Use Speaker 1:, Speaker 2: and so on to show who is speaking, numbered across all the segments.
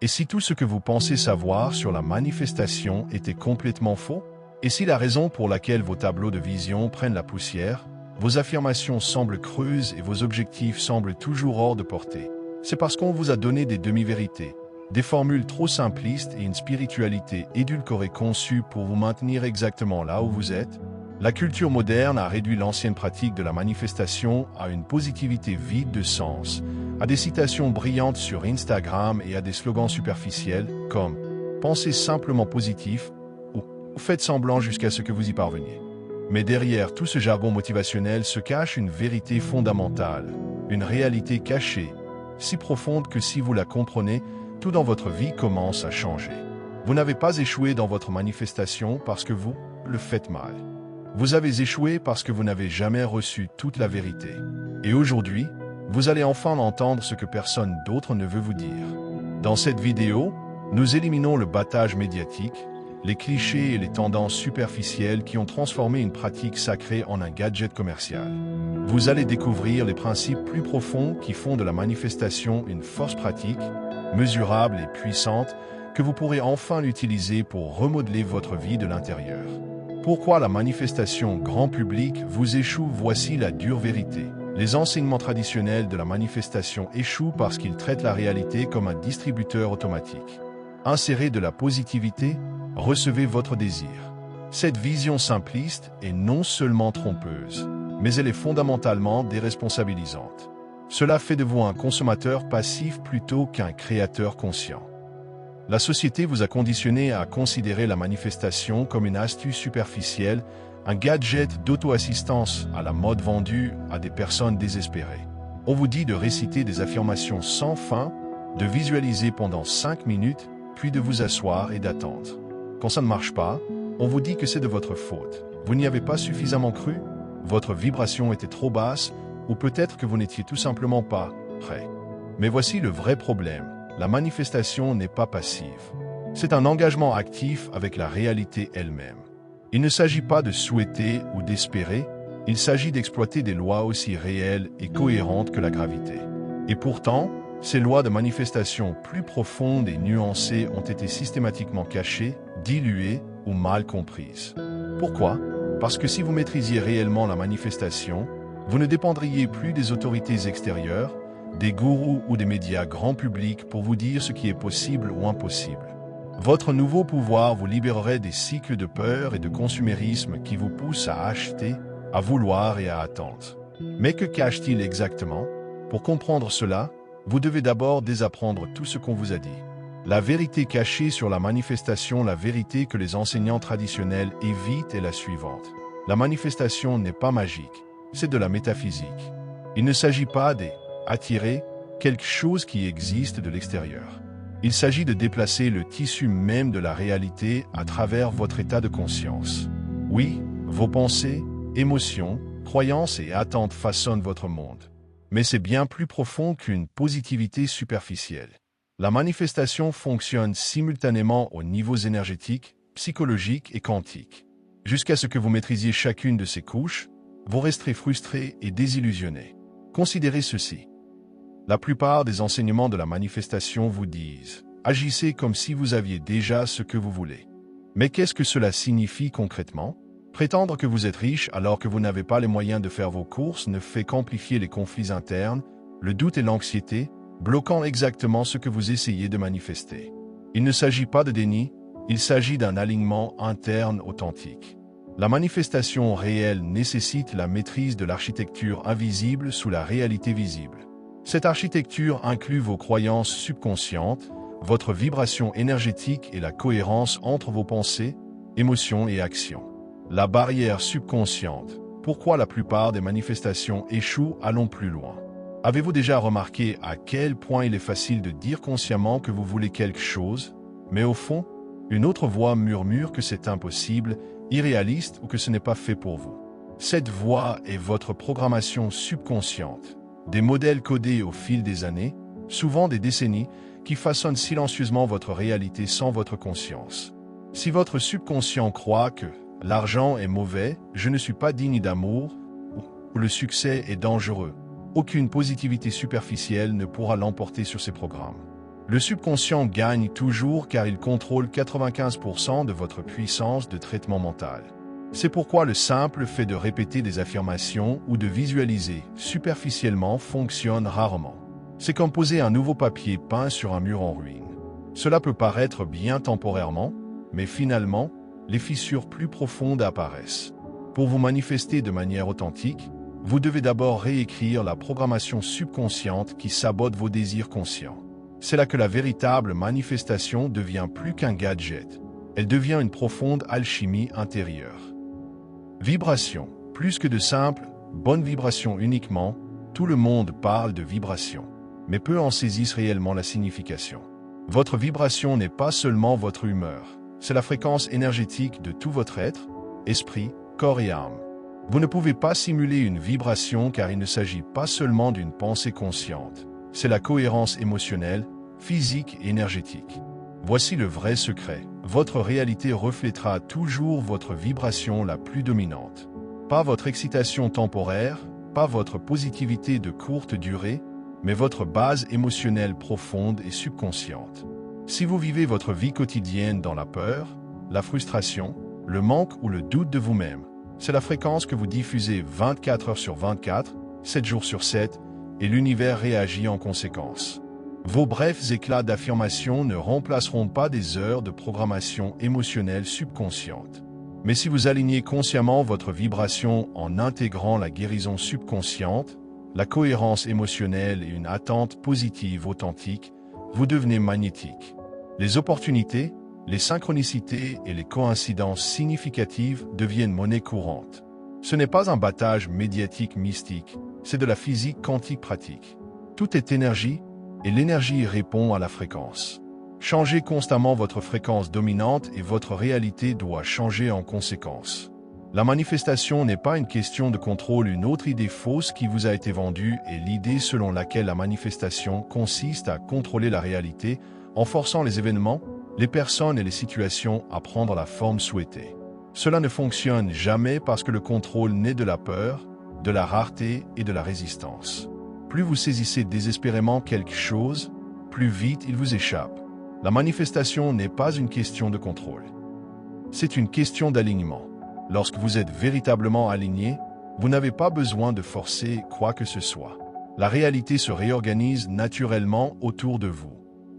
Speaker 1: Et si tout ce que vous pensez savoir sur la manifestation était complètement faux? Et si la raison pour laquelle vos tableaux de vision prennent la poussière, vos affirmations semblent creuses et vos objectifs semblent toujours hors de portée? C'est parce qu'on vous a donné des demi-vérités, des formules trop simplistes et une spiritualité édulcorée conçue pour vous maintenir exactement là où vous êtes. La culture moderne a réduit l'ancienne pratique de la manifestation à une positivité vide de sens, à des citations brillantes sur Instagram et à des slogans superficiels comme « Pensez simplement positif » ou « Faites semblant jusqu'à ce que vous y parveniez ». Mais derrière tout ce jargon motivationnel se cache une vérité fondamentale, une réalité cachée, si profonde que si vous la comprenez, tout dans votre vie commence à changer. Vous n'avez pas échoué dans votre manifestation parce que vous le faites mal. Vous avez échoué parce que vous n'avez jamais reçu toute la vérité. Et aujourd'hui, vous allez enfin entendre ce que personne d'autre ne veut vous dire. Dans cette vidéo, nous éliminons le battage médiatique, les clichés et les tendances superficielles qui ont transformé une pratique sacrée en un gadget commercial. Vous allez découvrir les principes plus profonds qui font de la manifestation une force pratique, mesurable et puissante, que vous pourrez enfin l'utiliser pour remodeler votre vie de l'intérieur. Pourquoi la manifestation grand public vous échoue? Voici la dure vérité. Les enseignements traditionnels de la manifestation échouent parce qu'ils traitent la réalité comme un distributeur automatique. Insérez de la positivité, recevez votre désir. Cette vision simpliste est non seulement trompeuse, mais elle est fondamentalement déresponsabilisante. Cela fait de vous un consommateur passif plutôt qu'un créateur conscient. La société vous a conditionné à considérer la manifestation comme une astuce superficielle, un gadget d'auto-assistance à la mode vendue à des personnes désespérées. On vous dit de réciter des affirmations sans fin, de visualiser pendant 5 minutes, puis de vous asseoir et d'attendre. Quand ça ne marche pas, on vous dit que c'est de votre faute. Vous n'y avez pas suffisamment cru, votre vibration était trop basse, ou peut-être que vous n'étiez tout simplement pas prêt. Mais voici le vrai problème. La manifestation n'est pas passive. C'est un engagement actif avec la réalité elle-même. Il ne s'agit pas de souhaiter ou d'espérer, il s'agit d'exploiter des lois aussi réelles et cohérentes que la gravité. Et pourtant, ces lois de manifestation plus profondes et nuancées ont été systématiquement cachées, diluées ou mal comprises. Pourquoi? Parce que si vous maîtrisiez réellement la manifestation, vous ne dépendriez plus des autorités extérieures, des gourous ou des médias grand public pour vous dire ce qui est possible ou impossible. Votre nouveau pouvoir vous libérerait des cycles de peur et de consumérisme qui vous poussent à acheter, à vouloir et à attendre. Mais que cache-t-il exactement? Pour comprendre cela, vous devez d'abord désapprendre tout ce qu'on vous a dit. La vérité cachée sur la manifestation, la vérité que les enseignants traditionnels évitent est la suivante. La manifestation n'est pas magique, c'est de la métaphysique. Il ne s'agit pas d'attirer quelque chose qui existe de l'extérieur. Il s'agit de déplacer le tissu même de la réalité à travers votre état de conscience. Oui, vos pensées, émotions, croyances et attentes façonnent votre monde. Mais c'est bien plus profond qu'une positivité superficielle. La manifestation fonctionne simultanément aux niveaux énergétiques, psychologiques et quantiques. Jusqu'à ce que vous maîtrisiez chacune de ces couches, vous resterez frustré et désillusionné. Considérez ceci. La plupart des enseignements de la manifestation vous disent « Agissez comme si vous aviez déjà ce que vous voulez ». Mais qu'est-ce que cela signifie concrètement? Prétendre que vous êtes riche alors que vous n'avez pas les moyens de faire vos courses ne fait qu'amplifier les conflits internes, le doute et l'anxiété, bloquant exactement ce que vous essayez de manifester. Il ne s'agit pas de déni, il s'agit d'un alignement interne authentique. La manifestation réelle nécessite la maîtrise de l'architecture invisible sous la réalité visible. Cette architecture inclut vos croyances subconscientes, votre vibration énergétique et la cohérence entre vos pensées, émotions et actions. La barrière subconsciente. Pourquoi la plupart des manifestations échouent? Allons plus loin. Avez-vous déjà remarqué à quel point il est facile de dire consciemment que vous voulez quelque chose, mais au fond, une autre voix murmure que c'est impossible, irréaliste ou que ce n'est pas fait pour vous? Cette voix est votre programmation subconsciente, des modèles codés au fil des années, souvent des décennies, qui façonnent silencieusement votre réalité sans votre conscience. Si votre subconscient croit que l'argent est mauvais, je ne suis pas digne d'amour, ou le succès est dangereux, aucune positivité superficielle ne pourra l'emporter sur ces programmes. Le subconscient gagne toujours car il contrôle 95% de votre puissance de traitement mental. C'est pourquoi le simple fait de répéter des affirmations ou de visualiser superficiellement fonctionne rarement. C'est comme poser un nouveau papier peint sur un mur en ruine. Cela peut paraître bien temporairement, mais finalement, les fissures plus profondes apparaissent. Pour vous manifester de manière authentique, vous devez d'abord réécrire la programmation subconsciente qui sabote vos désirs conscients. C'est là que la véritable manifestation devient plus qu'un gadget. Elle devient une profonde alchimie intérieure. Vibration. Plus que de simples, bonnes vibrations uniquement, tout le monde parle de vibration, mais peu en saisissent réellement la signification. Votre vibration n'est pas seulement votre humeur, c'est la fréquence énergétique de tout votre être, esprit, corps et âme. Vous ne pouvez pas simuler une vibration car il ne s'agit pas seulement d'une pensée consciente, c'est la cohérence émotionnelle, physique et énergétique. Voici le vrai secret. Votre réalité reflètera toujours votre vibration la plus dominante. Pas votre excitation temporaire, pas votre positivité de courte durée, mais votre base émotionnelle profonde et subconsciente. Si vous vivez votre vie quotidienne dans la peur, la frustration, le manque ou le doute de vous-même, c'est la fréquence que vous diffusez 24 heures sur 24, 7 jours sur 7, et l'univers réagit en conséquence. Vos brefs éclats d'affirmation ne remplaceront pas des heures de programmation émotionnelle subconsciente. Mais si vous alignez consciemment votre vibration en intégrant la guérison subconsciente, la cohérence émotionnelle et une attente positive authentique, vous devenez magnétique. Les opportunités, les synchronicités et les coïncidences significatives deviennent monnaie courante. Ce n'est pas un battage médiatique mystique, c'est de la physique quantique pratique. Tout est énergie, et l'énergie répond à la fréquence. Changez constamment votre fréquence dominante et votre réalité doit changer en conséquence. La manifestation n'est pas une question de contrôle. Une autre idée fausse qui vous a été vendue est l'idée selon laquelle la manifestation consiste à contrôler la réalité en forçant les événements, les personnes et les situations à prendre la forme souhaitée. Cela ne fonctionne jamais parce que le contrôle naît de la peur, de la rareté et de la résistance. Plus vous saisissez désespérément quelque chose, plus vite il vous échappe. La manifestation n'est pas une question de contrôle. C'est une question d'alignement. Lorsque vous êtes véritablement aligné, vous n'avez pas besoin de forcer quoi que ce soit. La réalité se réorganise naturellement autour de vous.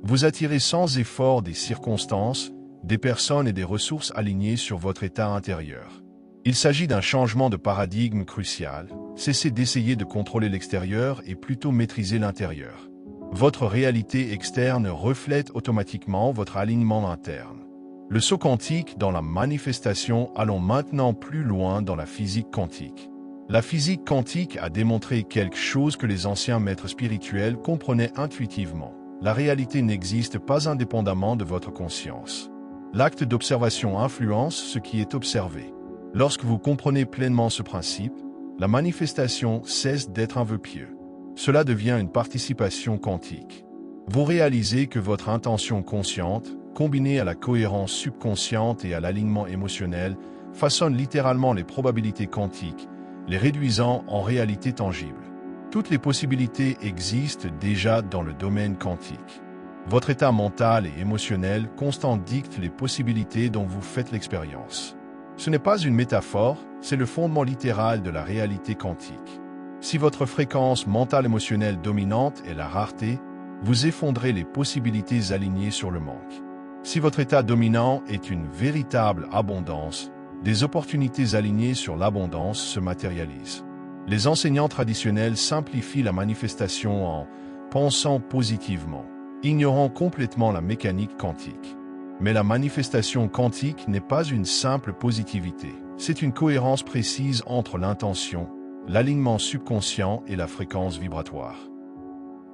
Speaker 1: Vous attirez sans effort des circonstances, des personnes et des ressources alignées sur votre état intérieur. Il s'agit d'un changement de paradigme crucial. Cessez d'essayer de contrôler l'extérieur et plutôt maîtriser l'intérieur. Votre réalité externe reflète automatiquement votre alignement interne. Le saut quantique dans la manifestation, allons maintenant plus loin dans la physique quantique. La physique quantique a démontré quelque chose que les anciens maîtres spirituels comprenaient intuitivement. La réalité n'existe pas indépendamment de votre conscience. L'acte d'observation influence ce qui est observé. Lorsque vous comprenez pleinement ce principe, la manifestation cesse d'être un vœu pieux. Cela devient une participation quantique. Vous réalisez que votre intention consciente, combinée à la cohérence subconsciente et à l'alignement émotionnel, façonne littéralement les probabilités quantiques, les réduisant en réalité tangible. Toutes les possibilités existent déjà dans le domaine quantique. Votre état mental et émotionnel constant dicte les possibilités dont vous faites l'expérience. Ce n'est pas une métaphore, c'est le fondement littéral de la réalité quantique. Si votre fréquence mentale émotionnelle dominante est la rareté, vous effondrez les possibilités alignées sur le manque. Si votre état dominant est une véritable abondance, des opportunités alignées sur l'abondance se matérialisent. Les enseignants traditionnels simplifient la manifestation en pensant positivement, ignorant complètement la mécanique quantique. Mais la manifestation quantique n'est pas une simple positivité, c'est une cohérence précise entre l'intention, l'alignement subconscient et la fréquence vibratoire.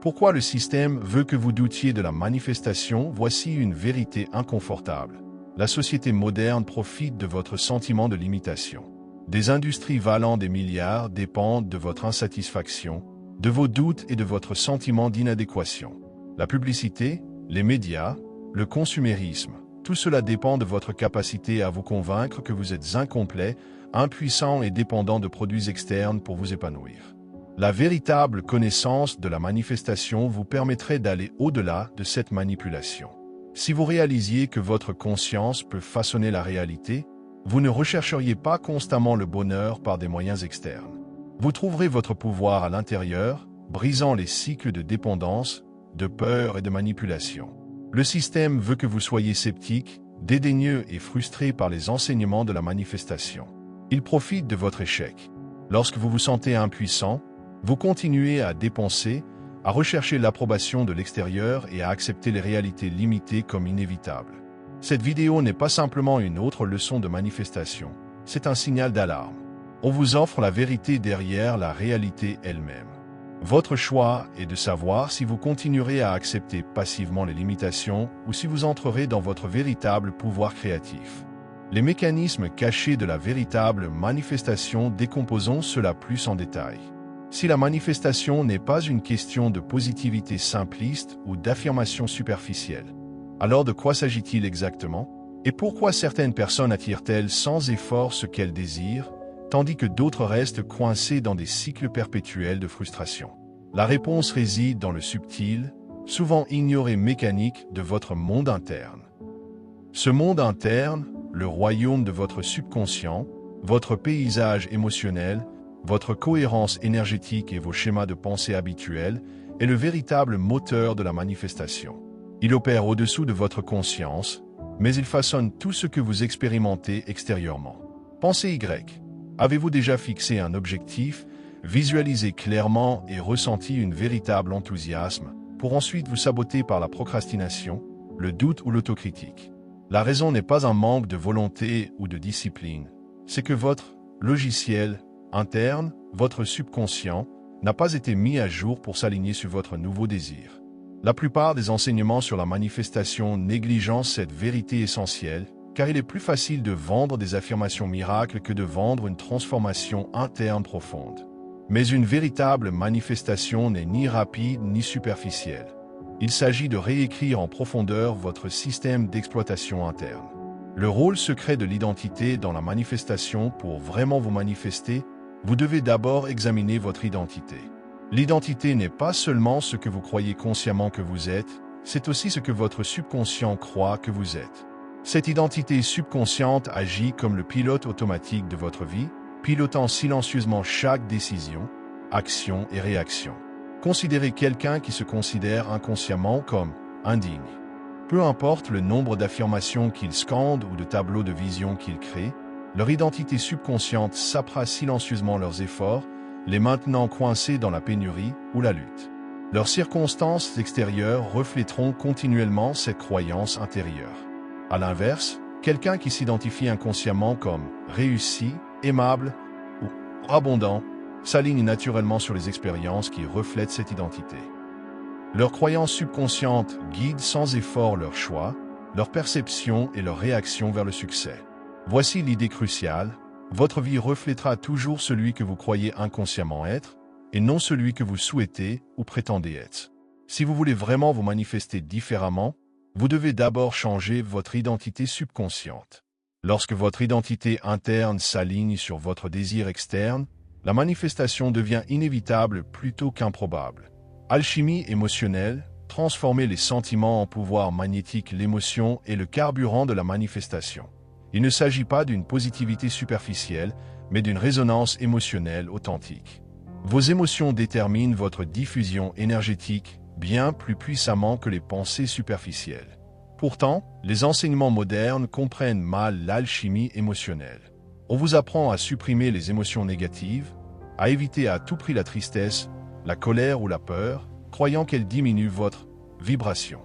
Speaker 1: Pourquoi le système veut que vous doutiez de la manifestation? Voici une vérité inconfortable. La société moderne profite de votre sentiment de limitation. Des industries valant des milliards dépendent de votre insatisfaction, de vos doutes et de votre sentiment d'inadéquation. La publicité, les médias, le consumérisme, tout cela dépend de votre capacité à vous convaincre que vous êtes incomplet, impuissant et dépendant de produits externes pour vous épanouir. La véritable connaissance de la manifestation vous permettrait d'aller au-delà de cette manipulation. Si vous réalisiez que votre conscience peut façonner la réalité, vous ne rechercheriez pas constamment le bonheur par des moyens externes. Vous trouverez votre pouvoir à l'intérieur, brisant les cycles de dépendance, de peur et de manipulation. Le système veut que vous soyez sceptique, dédaigneux et frustré par les enseignements de la manifestation. Il profite de votre échec. Lorsque vous vous sentez impuissant, vous continuez à dépenser, à rechercher l'approbation de l'extérieur et à accepter les réalités limitées comme inévitables. Cette vidéo n'est pas simplement une autre leçon de manifestation, c'est un signal d'alarme. On vous offre la vérité derrière la réalité elle-même. Votre choix est de savoir si vous continuerez à accepter passivement les limitations ou si vous entrerez dans votre véritable pouvoir créatif. Les mécanismes cachés de la véritable manifestation, décomposons cela plus en détail. Si la manifestation n'est pas une question de positivité simpliste ou d'affirmation superficielle, alors de quoi s'agit-il exactement? Et pourquoi certaines personnes attirent-elles sans effort ce qu'elles désirent, tandis que d'autres restent coincées dans des cycles perpétuels de frustration? La réponse réside dans le subtil, souvent ignoré mécanique de votre monde interne. Ce monde interne, le royaume de votre subconscient, votre paysage émotionnel, votre cohérence énergétique et vos schémas de pensée habituels, est le véritable moteur de la manifestation. Il opère au-dessous de votre conscience, mais il façonne tout ce que vous expérimentez extérieurement. Pensée Y. Avez-vous déjà fixé un objectif, visualisé clairement et ressenti une véritable enthousiasme, pour ensuite vous saboter par la procrastination, le doute ou l'autocritique? La raison n'est pas un manque de volonté ou de discipline, c'est que votre logiciel interne, votre subconscient, n'a pas été mis à jour pour s'aligner sur votre nouveau désir. La plupart des enseignements sur la manifestation négligencent cette vérité essentielle, car il est plus facile de vendre des affirmations miracles que de vendre une transformation interne profonde. Mais une véritable manifestation n'est ni rapide ni superficielle. Il s'agit de réécrire en profondeur votre système d'exploitation interne. Le rôle secret de l'identité dans la manifestation, pour vraiment vous manifester, vous devez d'abord examiner votre identité. L'identité n'est pas seulement ce que vous croyez consciemment que vous êtes, c'est aussi ce que votre subconscient croit que vous êtes. Cette identité subconsciente agit comme le pilote automatique de votre vie, pilotant silencieusement chaque décision, action et réaction. Considérez quelqu'un qui se considère inconsciemment comme indigne. Peu importe le nombre d'affirmations qu'il scande ou de tableaux de vision qu'il crée, leur identité subconsciente sapera silencieusement leurs efforts, les maintenant coincés dans la pénurie ou la lutte. Leurs circonstances extérieures refléteront continuellement cette croyance intérieure. À l'inverse, quelqu'un qui s'identifie inconsciemment comme réussi, aimable ou abondant s'aligne naturellement sur les expériences qui reflètent cette identité. Leurs croyances subconscientes guident sans effort leurs choix, leurs perceptions et leurs réactions vers le succès. Voici l'idée cruciale, votre vie reflètera toujours celui que vous croyez inconsciemment être, et non celui que vous souhaitez ou prétendez être. Si vous voulez vraiment vous manifester différemment, vous devez d'abord changer votre identité subconsciente. Lorsque votre identité interne s'aligne sur votre désir externe, la manifestation devient inévitable plutôt qu'improbable. Alchimie émotionnelle, transformer les sentiments en pouvoir magnétique. L'émotion est le carburant de la manifestation. Il ne s'agit pas d'une positivité superficielle, mais d'une résonance émotionnelle authentique. Vos émotions déterminent votre diffusion énergétique bien plus puissamment que les pensées superficielles. Pourtant, les enseignements modernes comprennent mal l'alchimie émotionnelle. On vous apprend à supprimer les émotions négatives, à éviter à tout prix la tristesse, la colère ou la peur, croyant qu'elles diminuent votre vibration.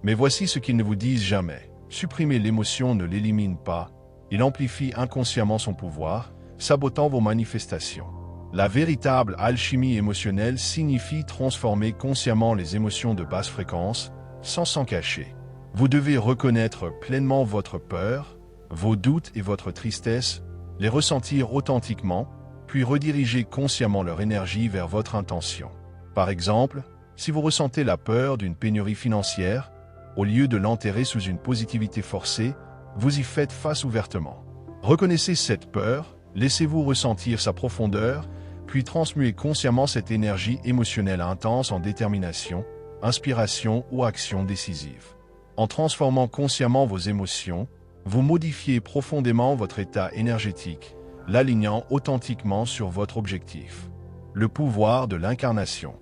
Speaker 1: Mais voici ce qu'ils ne vous disent jamais. Supprimer l'émotion ne l'élimine pas, il amplifie inconsciemment son pouvoir, sabotant vos manifestations. La véritable alchimie émotionnelle signifie transformer consciemment les émotions de basse fréquence, sans s'en cacher. Vous devez reconnaître pleinement votre peur, vos doutes et votre tristesse, les ressentir authentiquement, puis rediriger consciemment leur énergie vers votre intention. Par exemple, si vous ressentez la peur d'une pénurie financière, au lieu de l'enterrer sous une positivité forcée, vous y faites face ouvertement. Reconnaissez cette peur, laissez-vous ressentir sa profondeur, puis transmuez consciemment cette énergie émotionnelle intense en détermination, inspiration ou action décisive. En transformant consciemment vos émotions, vous modifiez profondément votre état énergétique, l'alignant authentiquement sur votre objectif. Le pouvoir de l'incarnation.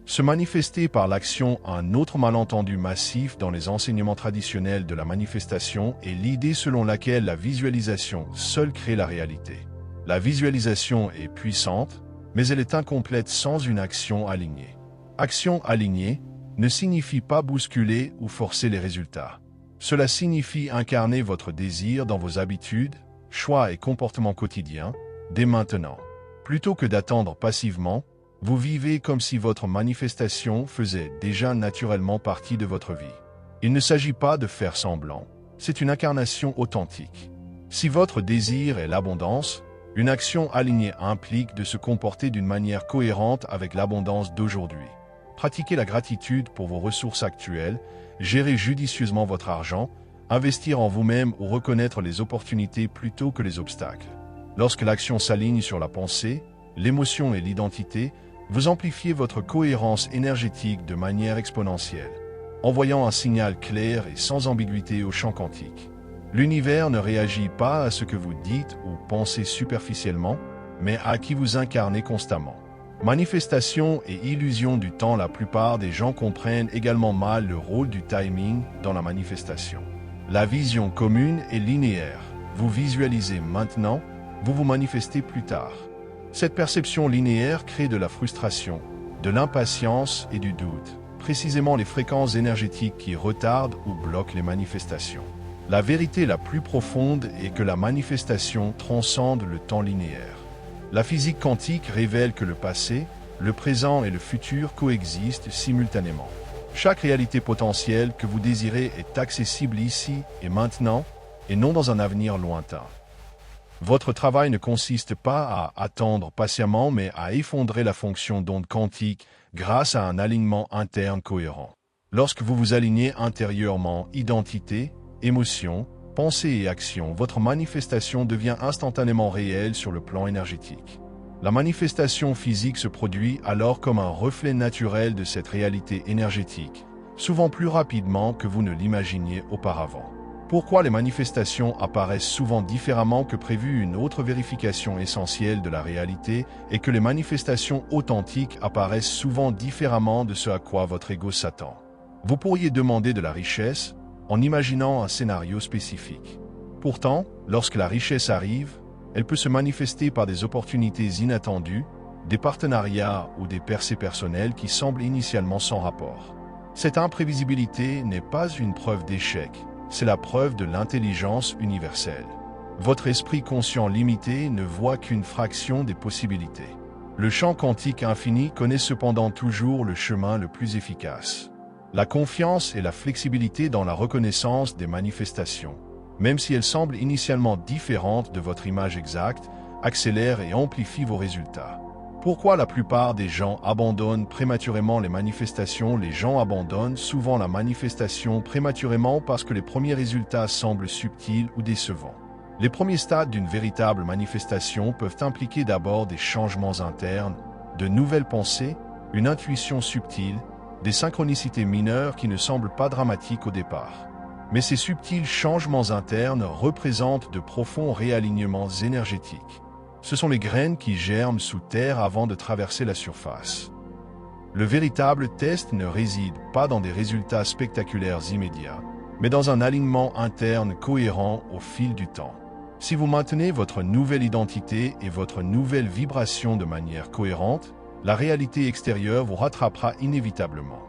Speaker 1: Se manifester par l'action, un autre malentendu massif dans les enseignements traditionnels de la manifestation est l'idée selon laquelle la visualisation seule crée la réalité. La visualisation est puissante, mais elle est incomplète sans une action alignée. Action alignée ne signifie pas bousculer ou forcer les résultats. Cela signifie incarner votre désir dans vos habitudes, choix et comportements quotidiens, dès maintenant. Plutôt que d'attendre passivement, vous vivez comme si votre manifestation faisait déjà naturellement partie de votre vie. Il ne s'agit pas de faire semblant, c'est une incarnation authentique. Si votre désir est l'abondance, une action alignée implique de se comporter d'une manière cohérente avec l'abondance d'aujourd'hui. Pratiquez la gratitude pour vos ressources actuelles, gérez judicieusement votre argent, investir en vous-même ou reconnaître les opportunités plutôt que les obstacles. Lorsque l'action s'aligne sur la pensée, l'émotion et l'identité, vous amplifiez votre cohérence énergétique de manière exponentielle, envoyant un signal clair et sans ambiguïté au champ quantique. L'univers ne réagit pas à ce que vous dites ou pensez superficiellement, mais à qui vous incarnez constamment. Manifestation et illusion du temps. La plupart des gens comprennent également mal le rôle du timing dans la manifestation. La vision commune est linéaire. Vous visualisez maintenant, vous vous manifestez plus tard. Cette perception linéaire crée de la frustration, de l'impatience et du doute, précisément les fréquences énergétiques qui retardent ou bloquent les manifestations. La vérité la plus profonde est que la manifestation transcende le temps linéaire. La physique quantique révèle que le passé, le présent et le futur coexistent simultanément. Chaque réalité potentielle que vous désirez est accessible ici et maintenant, et non dans un avenir lointain. Votre travail ne consiste pas à attendre patiemment, mais à effondrer la fonction d'onde quantique grâce à un alignement interne cohérent. Lorsque vous vous alignez intérieurement, identité, émotion, pensée et action, votre manifestation devient instantanément réelle sur le plan énergétique. La manifestation physique se produit alors comme un reflet naturel de cette réalité énergétique, souvent plus rapidement que vous ne l'imaginiez auparavant. Pourquoi les manifestations apparaissent souvent différemment que prévu? Une autre vérification essentielle de la réalité est que les manifestations authentiques apparaissent souvent différemment de ce à quoi votre ego s'attend. Vous pourriez demander de la richesse en imaginant un scénario spécifique. Pourtant, lorsque la richesse arrive, elle peut se manifester par des opportunités inattendues, des partenariats ou des percées personnelles qui semblent initialement sans rapport. Cette imprévisibilité n'est pas une preuve d'échec. C'est la preuve de l'intelligence universelle. Votre esprit conscient limité ne voit qu'une fraction des possibilités. Le champ quantique infini connaît cependant toujours le chemin le plus efficace. La confiance et la flexibilité dans la reconnaissance des manifestations, même si elles semblent initialement différentes de votre image exacte, accélèrent et amplifient vos résultats. Pourquoi la plupart des gens abandonnent prématurément les manifestations? Les gens abandonnent souvent la manifestation prématurément parce que les premiers résultats semblent subtils ou décevants. Les premiers stades d'une véritable manifestation peuvent impliquer d'abord des changements internes, de nouvelles pensées, une intuition subtile, des synchronicités mineures qui ne semblent pas dramatiques au départ. Mais ces subtils changements internes représentent de profonds réalignements énergétiques. Ce sont les graines qui germent sous terre avant de traverser la surface. Le véritable test ne réside pas dans des résultats spectaculaires immédiats, mais dans un alignement interne cohérent au fil du temps. Si vous maintenez votre nouvelle identité et votre nouvelle vibration de manière cohérente, la réalité extérieure vous rattrapera inévitablement.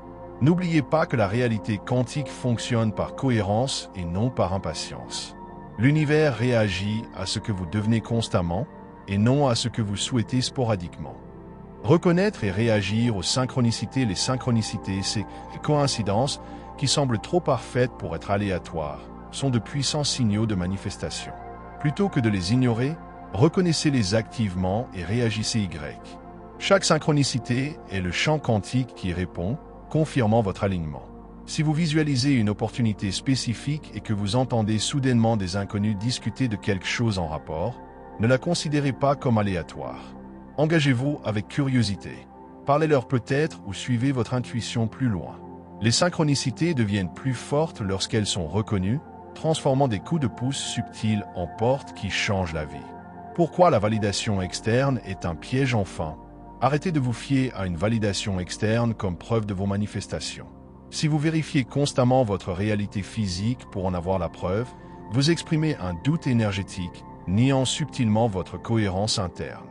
Speaker 1: N'oubliez pas que la réalité quantique fonctionne par cohérence et non par impatience. L'univers réagit à ce que vous devenez constamment, et non à ce que vous souhaitez sporadiquement. Reconnaître et réagir aux synchronicités. Les synchronicités, ces coïncidences qui semblent trop parfaites pour être aléatoires, sont de puissants signaux de manifestation. Plutôt que de les ignorer, reconnaissez-les activement et réagissez Y. Chaque synchronicité est le champ quantique qui répond, confirmant votre alignement. Si vous visualisez une opportunité spécifique et que vous entendez soudainement des inconnus discuter de quelque chose en rapport, ne la considérez pas comme aléatoire. Engagez-vous avec curiosité. Parlez-leur peut-être ou suivez votre intuition plus loin. Les synchronicités deviennent plus fortes lorsqu'elles sont reconnues, transformant des coups de pouce subtils en portes qui changent la vie. Pourquoi la validation externe est un piège enfin? Arrêtez de vous fier à une validation externe comme preuve de vos manifestations. Si vous vérifiez constamment votre réalité physique pour en avoir la preuve, vous exprimez un doute énergétique, niant subtilement votre cohérence interne.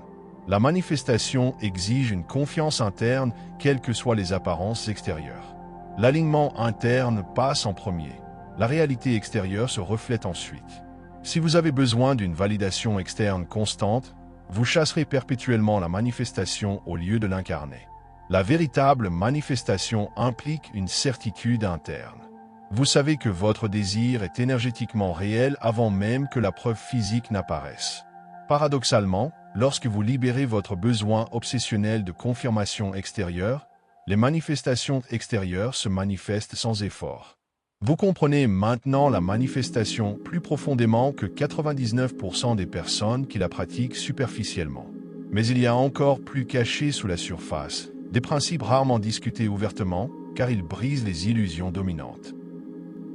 Speaker 1: La manifestation exige une confiance interne, quelles que soient les apparences extérieures. L'alignement interne passe en premier. La réalité extérieure se reflète ensuite. Si vous avez besoin d'une validation externe constante, vous chasserez perpétuellement la manifestation au lieu de l'incarner. La véritable manifestation implique une certitude interne. Vous savez que votre désir est énergétiquement réel avant même que la preuve physique n'apparaisse. Paradoxalement, lorsque vous libérez votre besoin obsessionnel de confirmation extérieure, les manifestations extérieures se manifestent sans effort. Vous comprenez maintenant la manifestation plus profondément que 99% des personnes qui la pratiquent superficiellement. Mais il y a encore plus caché sous la surface, des principes rarement discutés ouvertement, car ils brisent les illusions dominantes.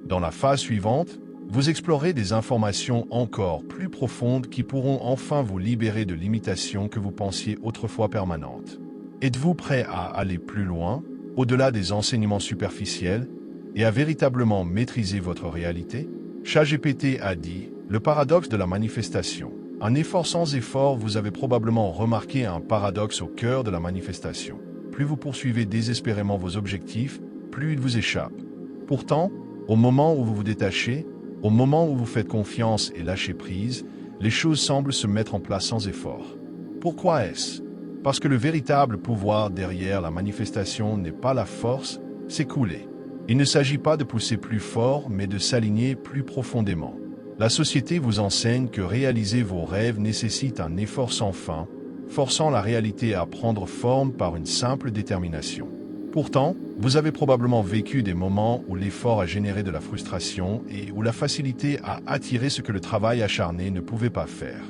Speaker 1: Dans la phase suivante, vous explorez des informations encore plus profondes qui pourront enfin vous libérer de limitations que vous pensiez autrefois permanentes. Êtes-vous prêt à aller plus loin, au-delà des enseignements superficiels, et à véritablement maîtriser votre réalité? ChatGPT a dit « Le paradoxe de la manifestation ». Un effort sans effort, vous avez probablement remarqué un paradoxe au cœur de la manifestation. Plus vous poursuivez désespérément vos objectifs, plus ils vous échappent. Pourtant, au moment où vous vous détachez, au moment où vous faites confiance et lâchez prise, les choses semblent se mettre en place sans effort. Pourquoi est-ce? Parce que le véritable pouvoir derrière la manifestation n'est pas la force, c'est couler. Il ne s'agit pas de pousser plus fort, mais de s'aligner plus profondément. La société vous enseigne que réaliser vos rêves nécessite un effort sans fin, forçant la réalité à prendre forme par une simple détermination. Pourtant, vous avez probablement vécu des moments où l'effort a généré de la frustration et où la facilité a attiré ce que le travail acharné ne pouvait pas faire.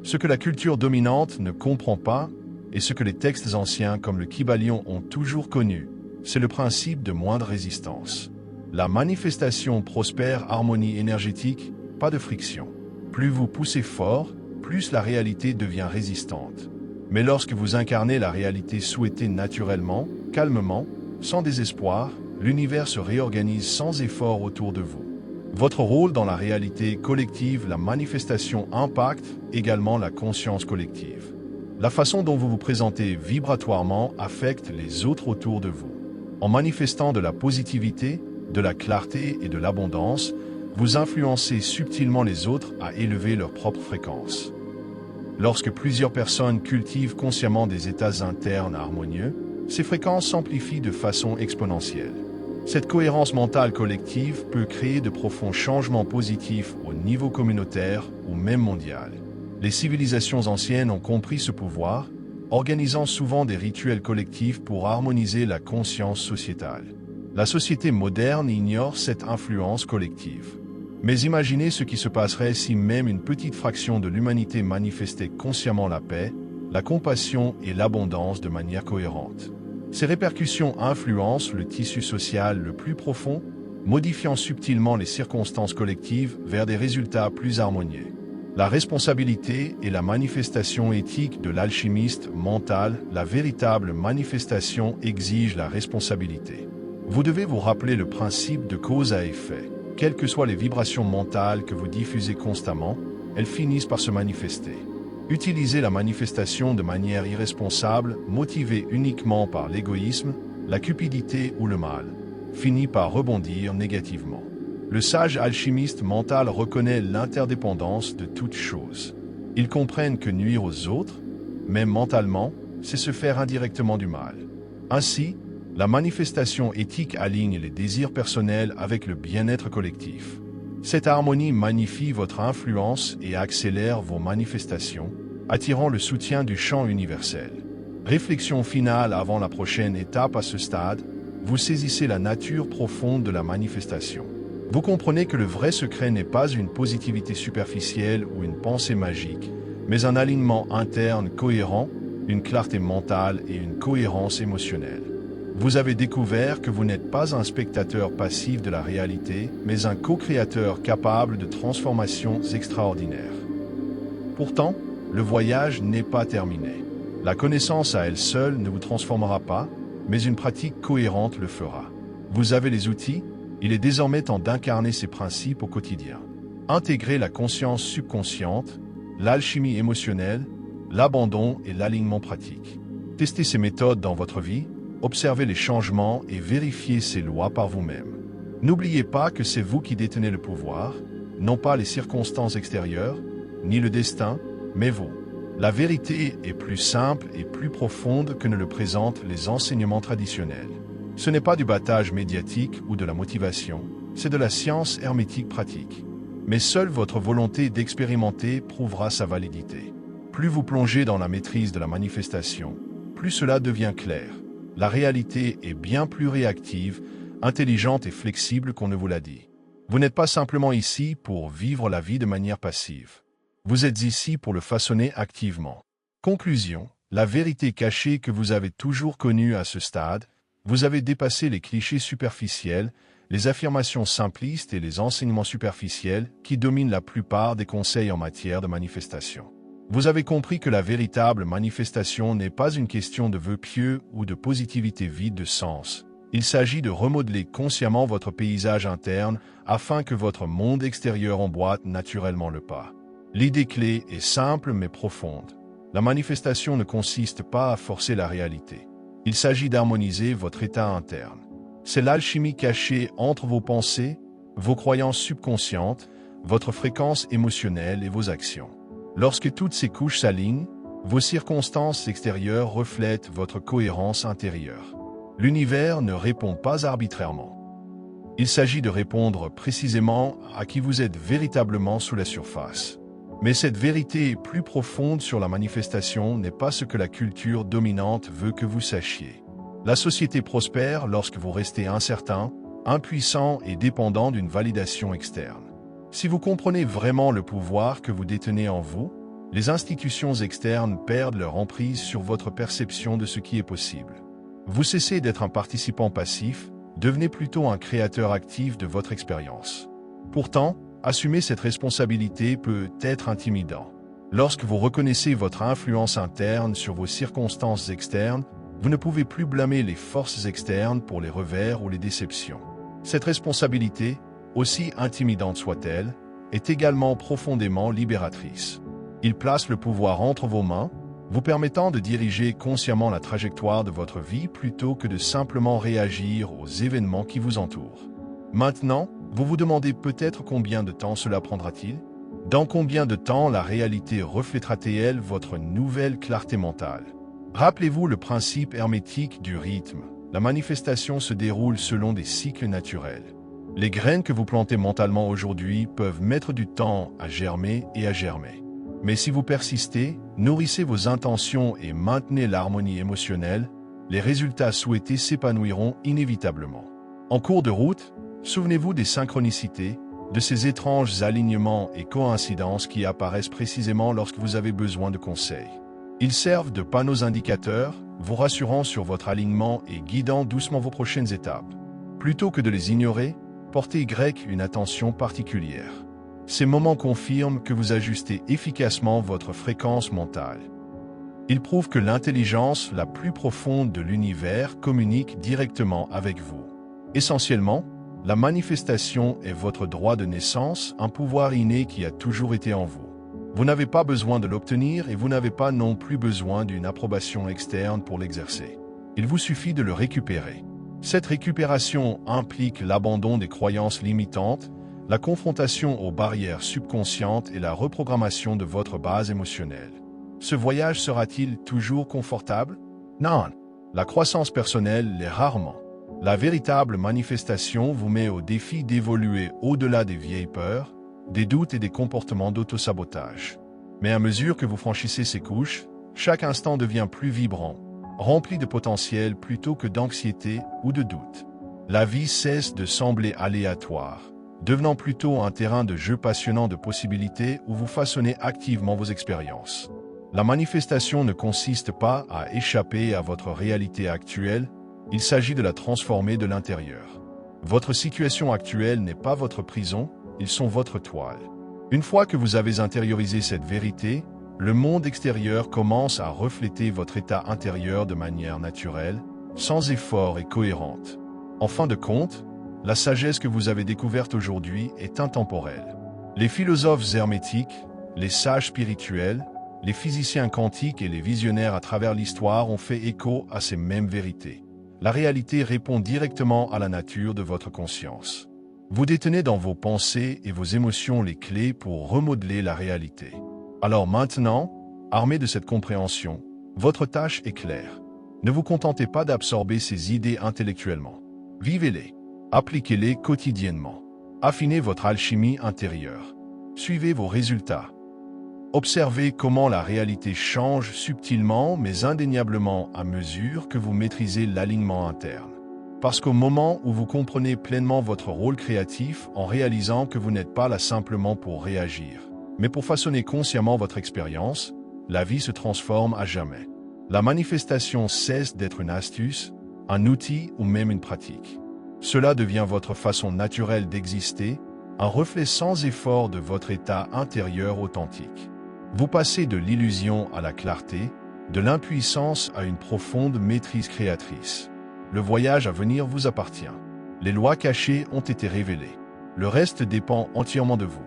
Speaker 1: Ce que la culture dominante ne comprend pas, et ce que les textes anciens comme le Kybalion ont toujours connu, c'est le principe de moindre résistance. La manifestation prospère harmonie énergétique, pas de friction. Plus vous poussez fort, plus la réalité devient résistante. Mais lorsque vous incarnez la réalité souhaitée naturellement, calmement, sans désespoir, l'univers se réorganise sans effort autour de vous. Votre rôle dans la réalité collective, la manifestation impacte également la conscience collective. La façon dont vous vous présentez vibratoirement affecte les autres autour de vous. En manifestant de la positivité, de la clarté et de l'abondance, vous influencez subtilement les autres à élever leur propre fréquence. Lorsque plusieurs personnes cultivent consciemment des états internes harmonieux, ces fréquences s'amplifient de façon exponentielle. Cette cohérence mentale collective peut créer de profonds changements positifs au niveau communautaire ou même mondial. Les civilisations anciennes ont compris ce pouvoir, organisant souvent des rituels collectifs pour harmoniser la conscience sociétale. La société moderne ignore cette influence collective. Mais imaginez ce qui se passerait si même une petite fraction de l'humanité manifestait consciemment la paix, la compassion et l'abondance de manière cohérente. Ces répercussions influencent le tissu social le plus profond, modifiant subtilement les circonstances collectives vers des résultats plus harmonieux. La responsabilité et la manifestation éthique de l'alchimiste mental, la véritable manifestation exige la responsabilité. Vous devez vous rappeler le principe de cause à effet. Quelles que soient les vibrations mentales que vous diffusez constamment, elles finissent par se manifester. Utilisez la manifestation de manière irresponsable, motivée uniquement par l'égoïsme, la cupidité ou le mal, finit par rebondir négativement. Le sage alchimiste mental reconnaît l'interdépendance de toutes choses. Ils comprennent que nuire aux autres, même mentalement, c'est se faire indirectement du mal. Ainsi, la manifestation éthique aligne les désirs personnels avec le bien-être collectif. Cette harmonie magnifie votre influence et accélère vos manifestations, attirant le soutien du champ universel. Réflexion finale avant la prochaine étape à ce stade, vous saisissez la nature profonde de la manifestation. Vous comprenez que le vrai secret n'est pas une positivité superficielle ou une pensée magique, mais un alignement interne cohérent, une clarté mentale et une cohérence émotionnelle. Vous avez découvert que vous n'êtes pas un spectateur passif de la réalité, mais un co-créateur capable de transformations extraordinaires. Pourtant, le voyage n'est pas terminé. La connaissance à elle seule ne vous transformera pas, mais une pratique cohérente le fera. Vous avez les outils, il est désormais temps d'incarner ces principes au quotidien. Intégrez la conscience subconsciente, l'alchimie émotionnelle, l'abandon et l'alignement pratique. Testez ces méthodes dans votre vie, observez les changements et vérifiez ces lois par vous-même. N'oubliez pas que c'est vous qui détenez le pouvoir, non pas les circonstances extérieures, ni le destin, mais vous. La vérité est plus simple et plus profonde que ne le présentent les enseignements traditionnels. Ce n'est pas du battage médiatique ou de la motivation, c'est de la science hermétique pratique. Mais seule votre volonté d'expérimenter prouvera sa validité. Plus vous plongez dans la maîtrise de la manifestation, plus cela devient clair. La réalité est bien plus réactive, intelligente et flexible qu'on ne vous l'a dit. Vous n'êtes pas simplement ici pour vivre la vie de manière passive. Vous êtes ici pour le façonner activement. Conclusion, la vérité cachée que vous avez toujours connue à ce stade, vous avez dépassé les clichés superficiels, les affirmations simplistes et les enseignements superficiels qui dominent la plupart des conseils en matière de manifestation. Vous avez compris que la véritable manifestation n'est pas une question de vœux pieux ou de positivité vide de sens. Il s'agit de remodeler consciemment votre paysage interne afin que votre monde extérieur emboîte naturellement le pas. L'idée clé est simple mais profonde. La manifestation ne consiste pas à forcer la réalité. Il s'agit d'harmoniser votre état interne. C'est l'alchimie cachée entre vos pensées, vos croyances subconscientes, votre fréquence émotionnelle et vos actions. Lorsque toutes ces couches s'alignent, vos circonstances extérieures reflètent votre cohérence intérieure. L'univers ne répond pas arbitrairement. Il s'agit de répondre précisément à qui vous êtes véritablement sous la surface. Mais cette vérité plus profonde sur la manifestation n'est pas ce que la culture dominante veut que vous sachiez. La société prospère lorsque vous restez incertain, impuissant et dépendant d'une validation externe. Si vous comprenez vraiment le pouvoir que vous détenez en vous, les institutions externes perdent leur emprise sur votre perception de ce qui est possible. Vous cessez d'être un participant passif, devenez plutôt un créateur actif de votre expérience. Pourtant, assumer cette responsabilité peut être intimidant. Lorsque vous reconnaissez votre influence interne sur vos circonstances externes, vous ne pouvez plus blâmer les forces externes pour les revers ou les déceptions. Cette responsabilité, aussi intimidante soit-elle, est également profondément libératrice. Il place le pouvoir entre vos mains, vous permettant de diriger consciemment la trajectoire de votre vie plutôt que de simplement réagir aux événements qui vous entourent. Maintenant, vous vous demandez peut-être combien de temps cela prendra-t-il? Dans combien de temps la réalité reflétera-t-elle votre nouvelle clarté mentale? Rappelez-vous le principe hermétique du rythme. La manifestation se déroule selon des cycles naturels. Les graines que vous plantez mentalement aujourd'hui peuvent mettre du temps à germer et à germer. Mais si vous persistez, nourrissez vos intentions et maintenez l'harmonie émotionnelle, les résultats souhaités s'épanouiront inévitablement. En cours de route, souvenez-vous des synchronicités, de ces étranges alignements et coïncidences qui apparaissent précisément lorsque vous avez besoin de conseils. Ils servent de panneaux indicateurs, vous rassurant sur votre alignement et guidant doucement vos prochaines étapes. Plutôt que de les ignorer, portez une attention particulière. Ces moments confirment que vous ajustez efficacement votre fréquence mentale. Ils prouvent que l'intelligence la plus profonde de l'univers communique directement avec vous. Essentiellement, la manifestation est votre droit de naissance, un pouvoir inné qui a toujours été en vous. Vous n'avez pas besoin de l'obtenir et vous n'avez pas non plus besoin d'une approbation externe pour l'exercer. Il vous suffit de le récupérer. Cette récupération implique l'abandon des croyances limitantes, la confrontation aux barrières subconscientes et la reprogrammation de votre base émotionnelle. Ce voyage sera-t-il toujours confortable? Non. La croissance personnelle l'est rarement. La véritable manifestation vous met au défi d'évoluer au-delà des vieilles peurs, des doutes et des comportements d'autosabotage. Mais à mesure que vous franchissez ces couches, chaque instant devient plus vibrant, rempli de potentiel plutôt que d'anxiété ou de doute. La vie cesse de sembler aléatoire, devenant plutôt un terrain de jeu passionnant de possibilités où vous façonnez activement vos expériences. La manifestation ne consiste pas à échapper à votre réalité actuelle, il s'agit de la transformer de l'intérieur. Votre situation actuelle n'est pas votre prison, ils sont votre toile. Une fois que vous avez intériorisé cette vérité, le monde extérieur commence à refléter votre état intérieur de manière naturelle, sans effort et cohérente. En fin de compte, la sagesse que vous avez découverte aujourd'hui est intemporelle. Les philosophes hermétiques, les sages spirituels, les physiciens quantiques et les visionnaires à travers l'histoire ont fait écho à ces mêmes vérités. La réalité répond directement à la nature de votre conscience. Vous détenez dans vos pensées et vos émotions les clés pour remodeler la réalité. Alors maintenant, armé de cette compréhension, votre tâche est claire. Ne vous contentez pas d'absorber ces idées intellectuellement. Vivez-les. Appliquez-les quotidiennement. Affinez votre alchimie intérieure. Suivez vos résultats. Observez comment la réalité change subtilement mais indéniablement à mesure que vous maîtrisez l'alignement interne. Parce qu'au moment où vous comprenez pleinement votre rôle créatif en réalisant que vous n'êtes pas là simplement pour réagir, mais pour façonner consciemment votre expérience, la vie se transforme à jamais. La manifestation cesse d'être une astuce, un outil ou même une pratique. Cela devient votre façon naturelle d'exister, un reflet sans effort de votre état intérieur authentique. Vous passez de l'illusion à la clarté, de l'impuissance à une profonde maîtrise créatrice. Le voyage à venir vous appartient. Les lois cachées ont été révélées. Le reste dépend entièrement de vous.